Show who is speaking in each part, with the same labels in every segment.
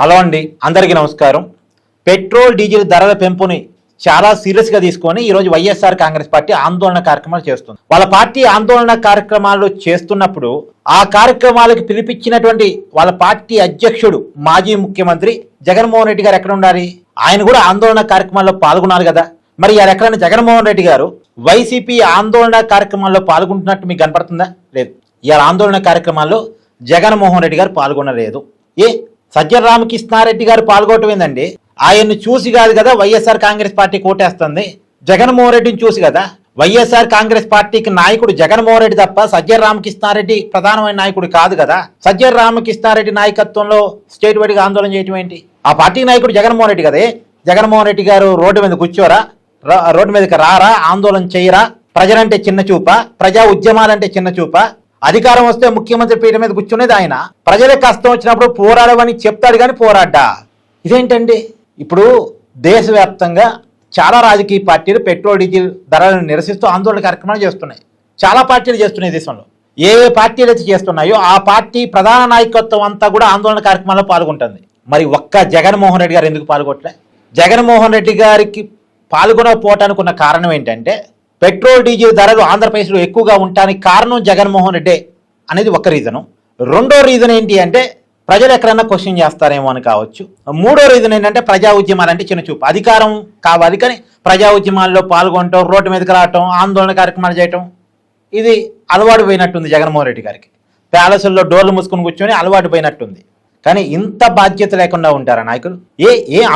Speaker 1: Hello అండి, అందరికీ నమస్కారం. పెట్రోల్ డీజిల్ ధరల పెంపుని చాలా సీరియస్గా తీసుకొని ఈరోజు వైఎస్ఆర్ కాంగ్రెస్ పార్టీ ఆందోళన కార్యక్రమాలు చేస్తుంది. వాళ్ళ పార్టీ ఆందోళన కార్యక్రమాలు చేస్తున్నప్పుడు ఆ కార్యక్రమాలకు పిలిపించినటువంటి వాళ్ళ పార్టీ అధ్యక్షుడు మాజీ ముఖ్యమంత్రి జగన్మోహన్ రెడ్డి గారు ఎక్కడ ఉండాలి? ఆయన కూడా ఆందోళన కార్యక్రమాల్లో పాల్గొన్నారు కదా. మరి ఎక్కడైనా జగన్మోహన్ రెడ్డి గారు వైసీపీ ఆందోళన కార్యక్రమాల్లో పాల్గొంటున్నట్టు మీకు కనపడుతుందా? లేదు. ఇవాళ ఆందోళన కార్యక్రమాల్లో జగన్మోహన్ రెడ్డి గారు పాల్గొనలేదు. సజ్జల రామకృష్ణారెడ్డి గారు పాల్గొనటం ఏందండి? ఆయన్ని చూసి కాదు కదా వైఎస్ఆర్ కాంగ్రెస్ పార్టీ కోటేస్తుంది. జగన్మోహన్ రెడ్డిని చూసి కదా. వైఎస్ఆర్ కాంగ్రెస్ పార్టీకి నాయకుడు జగన్మోహన్ రెడ్డి తప్ప సజ్జల రామకృష్ణారెడ్డి ప్రధానమైన నాయకుడు కాదు కదా. సజ్జల రామకృష్ణారెడ్డి నాయకత్వంలో స్టేట్ వైడ్గా ఆందోళన చేయటం ఏంటి? ఆ పార్టీ నాయకుడు జగన్మోహన్ రెడ్డి కదే. జగన్మోహన్ రెడ్డి గారు రోడ్డు మీద కూర్చోరా, రోడ్డు మీదకి రారా, ఆందోళన చేయరా? ప్రజలంటే చిన్న చూప, ప్రజా ఉద్యమాలంటే చిన్న చూప. అధికారం వస్తే ముఖ్యమంత్రి పీఠ మీద కూర్చునేది ఆయన. ప్రజలకు కష్టం వచ్చినప్పుడు పోరాడమని చెప్తాడు కానీ పోరాడ్డా. ఇదేంటండి? ఇప్పుడు దేశవ్యాప్తంగా చాలా రాజకీయ పార్టీలు పెట్రోల్ డీజిల్ ధరలను నిరసిస్తూ ఆందోళన కార్యక్రమాలు చేస్తున్నాయి. చాలా పార్టీలు చేస్తున్నాయి దేశంలో. ఏ పార్టీలు అయితే చేస్తున్నాయో ఆ పార్టీ ప్రధాన నాయకత్వం అంతా కూడా ఆందోళన కార్యక్రమాల్లో పాల్గొంటుంది. మరి ఒక్క జగన్మోహన్ రెడ్డి గారు ఎందుకు పాల్గొనట్లే? జగన్మోహన్ రెడ్డి గారికి పాల్గొనకపోవటానికి ఉన్న కారణం ఏంటంటే పెట్రోల్ డీజిల్ ధరలు ఆంధ్రప్రదేశ్లో ఎక్కువగా ఉండటానికి కారణం జగన్మోహన్ రెడ్డి అనేది ఒక రీజను. రెండో రీజన్ ఏంటి అంటే ప్రజలు ఎక్కడన్నా క్వశ్చన్ చేస్తారేమో అని కావచ్చు. మూడో రీజన్ ఏంటంటే ప్రజా ఉద్యమాలు అంటే చిన్న చూపు. అధికారం కావాలి కానీ ప్రజా ఉద్యమాల్లో పాల్గొనటం, రోడ్డు మీదకి రావటం, ఆందోళన కార్యక్రమాలు చేయటం ఇది అలవాటు పోయినట్టుంది జగన్మోహన్ రెడ్డి గారికి. ప్యాలెస్ల్లో డోర్లు మూసుకుని కూర్చొని అలవాటు పోయినట్టుంది. కానీ ఇంత బాధ్యత లేకుండా ఉంటారా నాయకులు?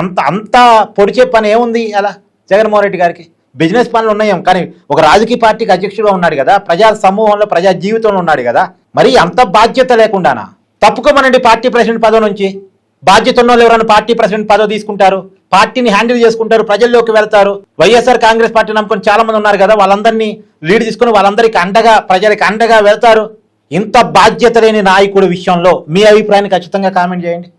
Speaker 1: అంత పొడిచే పని ఏముంది అలా జగన్మోహన్ రెడ్డి గారికి? బిజినెస్ పనులు ఉన్నాయేం, కానీ ఒక రాజకీయ పార్టీకి అధ్యక్షుడుగా ఉన్నాడు కదా, ప్రజా సమూహంలో ప్రజా జీవితంలో ఉన్నాడు కదా. మరి అంత బాధ్యత లేకుండానా? తప్పుకోమనండి పార్టీ ప్రెసిడెంట్ పదవి నుంచి. బాధ్యత ఉన్న వాళ్ళు ఎవరైనా పార్టీ ప్రెసిడెంట్ పదవి తీసుకుంటారు, పార్టీని హ్యాండిల్ చేసుకుంటారు, ప్రజల్లోకి వెళ్తారు. వైఎస్ఆర్ కాంగ్రెస్ పార్టీ నమ్ముకొని చాలా మంది ఉన్నారు కదా, వాళ్ళందరినీ లీడ్ తీసుకుని వాళ్ళందరికీ అండగా, ప్రజలకు అండగా వెళ్తారు. ఇంత బాధ్యత లేని నాయకుడి విషయంలో మీ అభిప్రాయాన్ని ఖచ్చితంగా కామెంట్ చేయండి.